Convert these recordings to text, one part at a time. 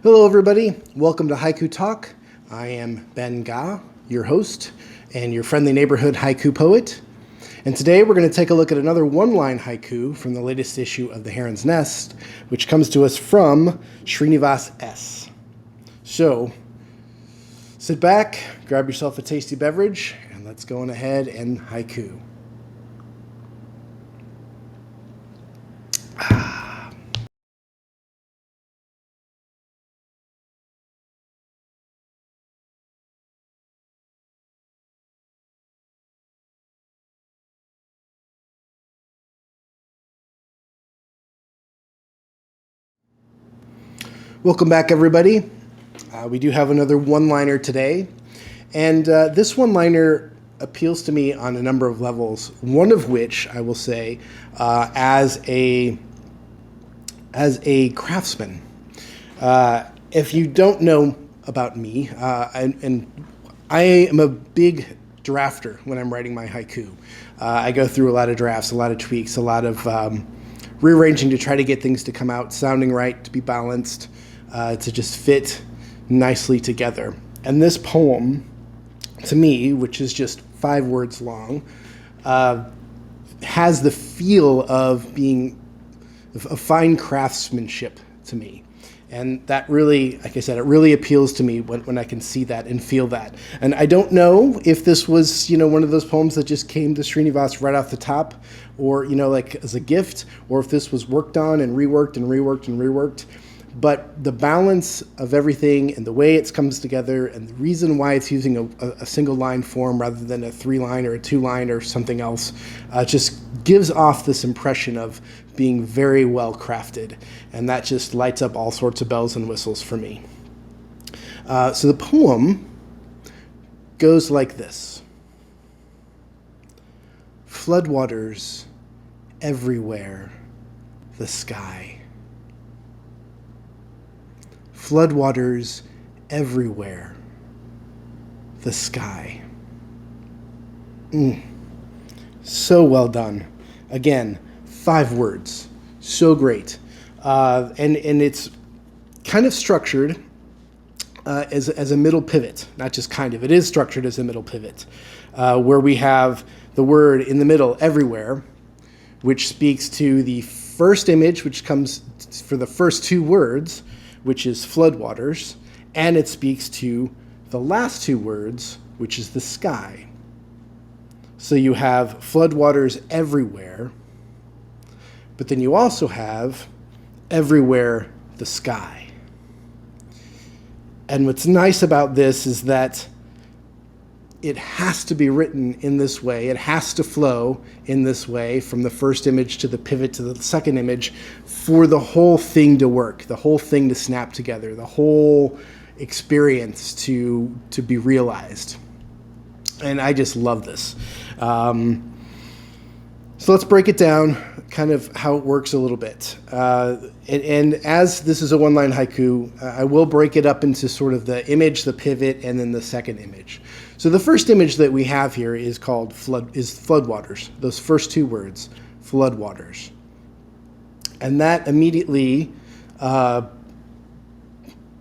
Hello, everybody. Welcome to Haiku Talk. I am Ben Ga, your host and your friendly neighborhood haiku poet. And today we're going to take a look at another one-line haiku from the latest issue of the Heron's Nest, which comes to us from Srinivas S. So, sit back, grab yourself a tasty beverage, and let's go on ahead and haiku. Welcome back, everybody. We do have another one-liner today, and this one-liner appeals to me on a number of levels, one of which I will say as a craftsman. If you don't know about me, and I am a big drafter when I'm writing my haiku. I go through a lot of drafts, a lot of tweaks, a lot of rearranging to try to get things to come out sounding right, to be balanced, to just fit nicely together. And this poem, to me, which is just 5 words long, has the feel of being a fine craftsmanship to me. And that really, like I said, it really appeals to me when I can see that and feel that. And I don't know if this was, one of those poems that just came to Srinivas right off the top, or, like as a gift, or if this was worked on and reworked and reworked and reworked. But the balance of everything and the way it comes together and the reason why it's using a single line form rather than a 3-line or a 2-line or something else just gives off this impression of being very well crafted. And that just lights up all sorts of bells and whistles for me. So the poem goes like this. Floodwaters everywhere, the sky. Floodwaters everywhere, the sky. So well done. Again, 5 words. So great. And it's kind of structured as a middle pivot. Not just kind of. It is structured as a middle pivot, where we have the word in the middle, everywhere, which speaks to the first image, which comes for the first 2 words, which is floodwaters, and it speaks to the last 2 words, which is the sky. So you have floodwaters everywhere, but then you also have everywhere the sky. And what's nice about this is that it has to be written in this way. It has to flow in this way from the first image to the pivot to the second image for the whole thing to work, the whole thing to snap together, the whole experience to be realized. And I just love this. So let's break it down, kind of how it works a little bit. And as this is a one-line haiku, I will break it up into sort of the image, the pivot, and then the second image. So the first image that we have here is called floodwaters. Those first 2 words, floodwaters. And that immediately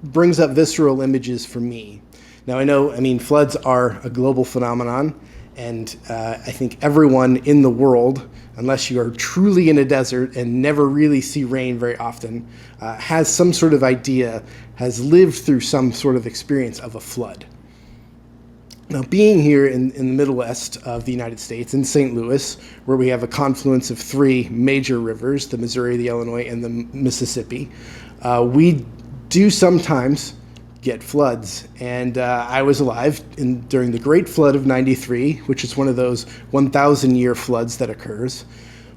brings up visceral images for me. Now floods are a global phenomenon. And I think everyone in the world, unless you are truly in a desert and never really see rain very often, has some sort of idea, has lived through some sort of experience of a flood. Now, being here in the Midwest of the United States, in St. Louis, where we have a confluence of 3 major rivers, the Missouri, the Illinois, and the Mississippi, we do sometimes get floods. And I was alive during the Great Flood of 93, which is one of those 1,000-year floods that occurs,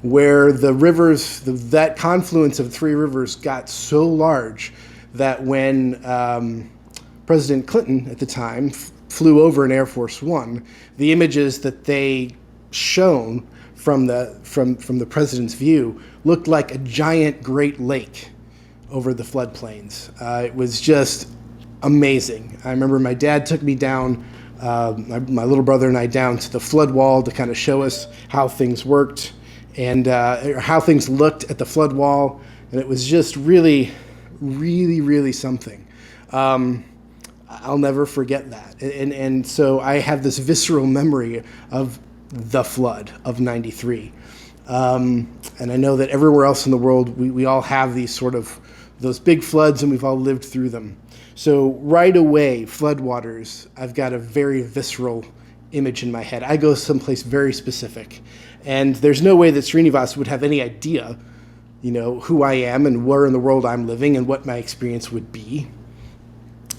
where the rivers, that confluence of 3 rivers got so large that when President Clinton at the time flew over in Air Force One, the images that they shown from the president's view looked like a giant Great Lake over the floodplains. It was just amazing. I remember my dad took me down, my little brother and I, down to the flood wall to kind of show us how things worked and how things looked at the flood wall. And it was just really, really, really something. I'll never forget that. And so I have this visceral memory of the flood of 93. And I know that everywhere else in the world, we all have those big floods, and we've all lived through them. So right away, floodwaters, I've got a very visceral image in my head. I go someplace very specific. And there's no way that Srinivas would have any idea, who I am and where in the world I'm living and what my experience would be.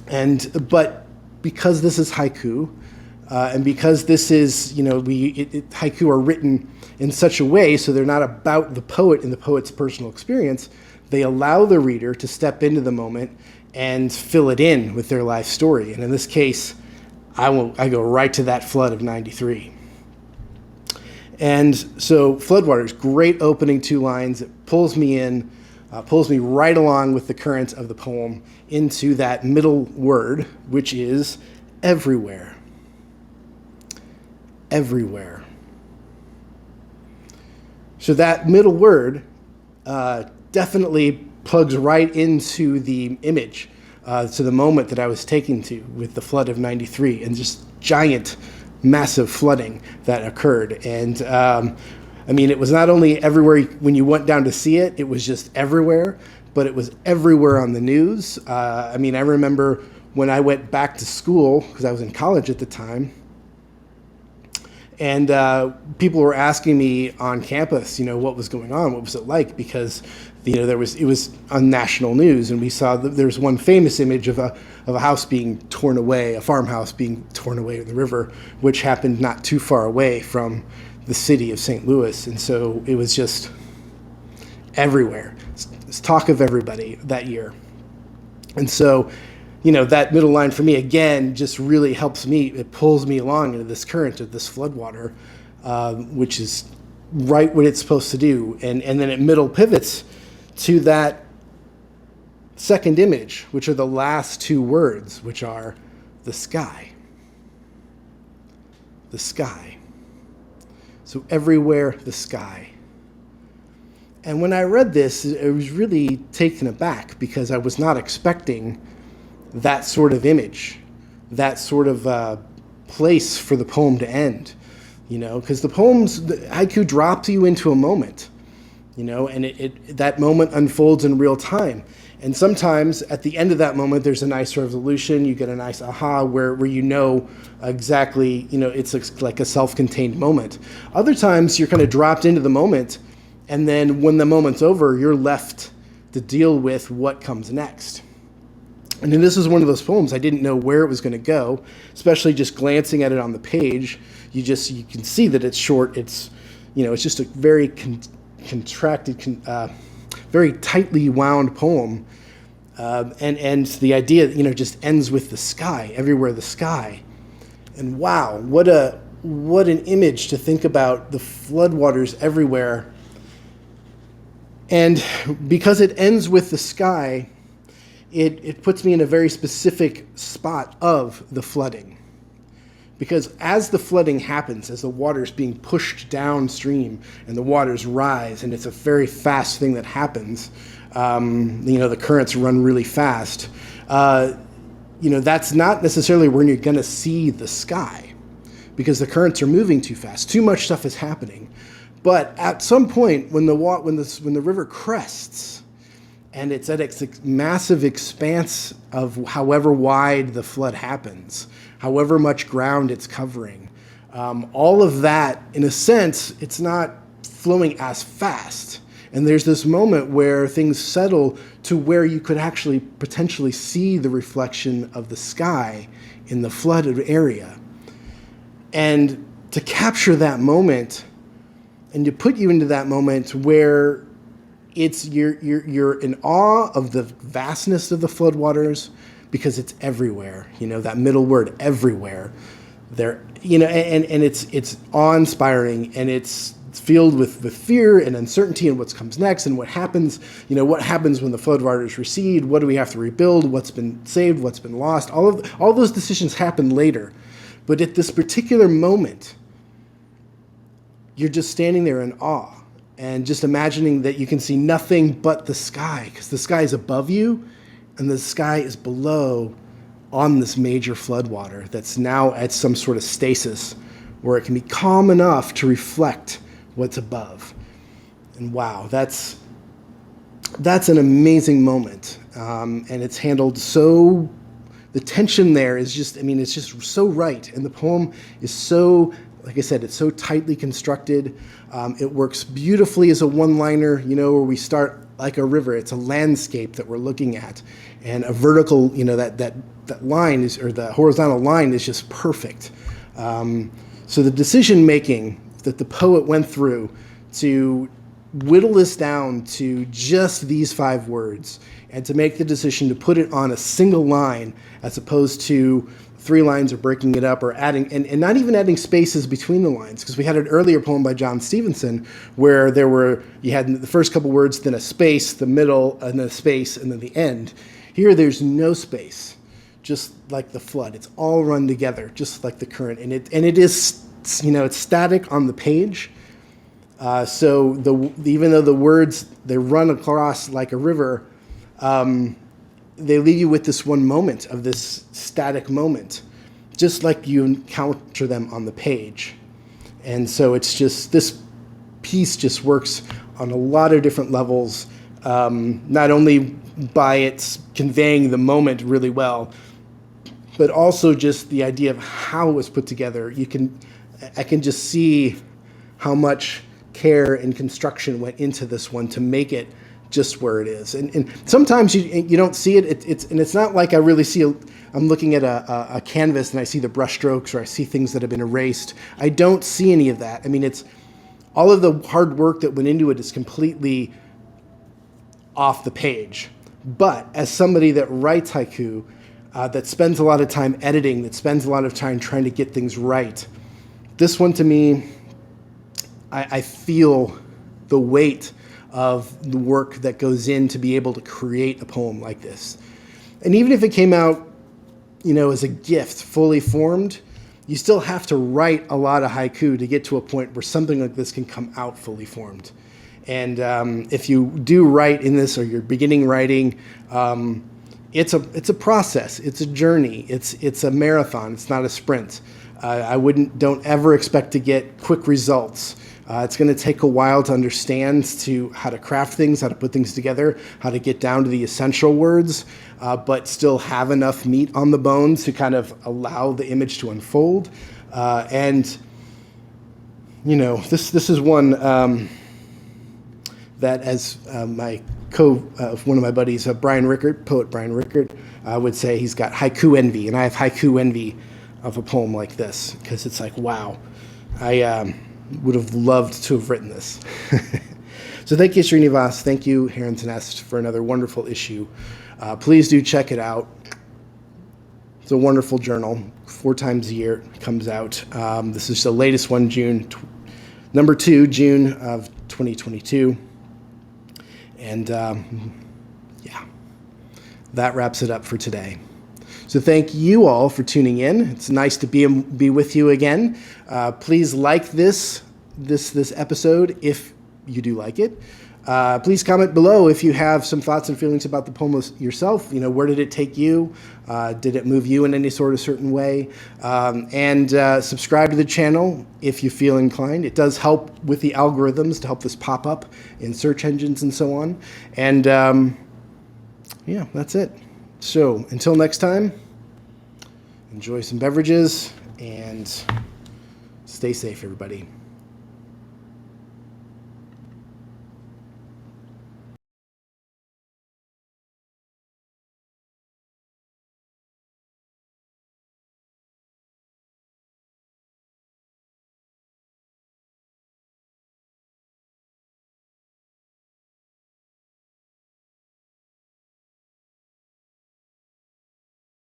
But because this is haiku, and because this is, haiku are written in such a way so they're not about the poet and the poet's personal experience, they allow the reader to step into the moment and fill it in with their life story. And in this case, I go right to that flood of 93. And so Floodwaters, great opening 2 lines. It pulls me in, pulls me right along with the current of the poem into that middle word, which is everywhere. Everywhere. So that middle word definitely plugs right into the image, to the moment that I was taken to with the flood of 93 and just giant, massive flooding that occurred. And it was not only everywhere when you went down to see it, it was just everywhere, but it was everywhere on the news. I remember when I went back to school, because I was in college at the time, and people were asking me on campus, what was going on, what was it like, because it was on national news, and we saw that there was one famous image of a house being torn away, a farmhouse being torn away in the river, which happened not too far away from the city of St. Louis, and so it was just everywhere. It's talk of everybody that year, and so. That middle line for me, again, just really helps me. It pulls me along into this current of this floodwater, which is right what it's supposed to do. And then it middle pivots to that second image, which are the last 2 words, which are the sky. The sky. So everywhere, the sky. And when I read this, I was really taken aback because I was not expecting that sort of image, that sort of place for the poem to end, because the haiku drops you into a moment, and that moment unfolds in real time. And sometimes at the end of that moment, there's a nice resolution. You get a nice aha where exactly, it's like a self-contained moment. Other times you're kind of dropped into the moment, and then when the moment's over, you're left to deal with what comes next. And then this is one of those poems I didn't know where it was going to go, especially just glancing at it on the page. You can see that it's short. It's just a very contracted, very tightly wound poem, and the idea just ends with the sky, everywhere the sky, and wow, what an image to think about, the floodwaters everywhere, and because it ends with the sky. It puts me in a very specific spot of the flooding. Because as the flooding happens, as the water's being pushed downstream and the waters rise, and it's a very fast thing that happens, the currents run really fast, that's not necessarily when you're going to see the sky, because the currents are moving too fast. Too much stuff is happening. But at some point, when the river crests, and it's at a massive expanse of however wide the flood happens, however much ground it's covering. All of that, in a sense, it's not flowing as fast. And there's this moment where things settle to where you could actually potentially see the reflection of the sky in the flooded area. And to capture that moment and to put you into that moment where you're in awe of the vastness of the floodwaters, because it's everywhere. That middle word, everywhere. There, and it's awe-inspiring, and it's filled with fear and uncertainty and what comes next and what happens. What happens when the floodwaters recede? What do we have to rebuild? What's been saved? What's been lost? All those decisions happen later, but at this particular moment, you're just standing there in awe. And just imagining that you can see nothing but the sky, because the sky is above you, and the sky is below on this major floodwater that's now at some sort of stasis where it can be calm enough to reflect what's above. And wow, that's an amazing moment. And it's handled so, the tension there is just, I mean, it's just so right. And the poem is so, like I said, it's so tightly constructed. It works beautifully as a one-liner, where we start like a river. It's a landscape that we're looking at. And a vertical, that line is, or the horizontal line is just perfect. So the decision-making that the poet went through to whittle this down to just these 5 words and to make the decision to put it on a single line as opposed to 3 lines or breaking it up or adding, and not even adding spaces between the lines, because we had an earlier poem by John Stevenson where you had the first couple words, then a space, the middle, and then a space, and then the end. Here there's no space, just like the flood. It's all run together, just like the current, and it is, it's static on the page. So even though the words, they run across like a river, they leave you with this one moment of this static moment, just like you encounter them on the page. And so it's just, this piece just works on a lot of different levels, not only by its conveying the moment really well, but also just the idea of how it was put together. I can just see how much care and construction went into this one to make it just where it is. And sometimes you don't see it. It's not like I really see I'm looking at a canvas and I see the brush strokes or I see things that have been erased. I don't see any of that. I mean, it's all of the hard work that went into it is completely off the page. But as somebody that writes haiku, that spends a lot of time editing, that spends a lot of time trying to get things right, this one to me, I feel the weight of the work that goes in to be able to create a poem like this. And even if it came out, as a gift, fully formed, you still have to write a lot of haiku to get to a point where something like this can come out fully formed. And if you do write in this, or you're beginning writing, it's a process. It's a journey. It's a marathon. It's not a sprint. Don't ever expect to get quick results. It's going to take a while to understand how to craft things, how to put things together, how to get down to the essential words, but still have enough meat on the bones to kind of allow the image to unfold. This is one that, as one of my buddies, poet Brian Rickert, would say, he's got haiku envy, and I have haiku envy of a poem like this, because it's like, wow, I would have loved to have written this. So thank you, Srinivas. Thank you, Heron S, for another wonderful issue. Please do check it out. It's a wonderful journal. 4 times a year it comes out. This is the latest one, number 2, June of 2022. And that wraps it up for today. So thank you all for tuning in. It's nice to be with you again. Please like this episode if you do like it. Please comment below if you have some thoughts and feelings about the poem yourself. Where did it take you? Did it move you in any sort of certain way? And subscribe to the channel if you feel inclined. It does help with the algorithms to help this pop up in search engines and so on. And that's it. So until next time, enjoy some beverages and stay safe, everybody.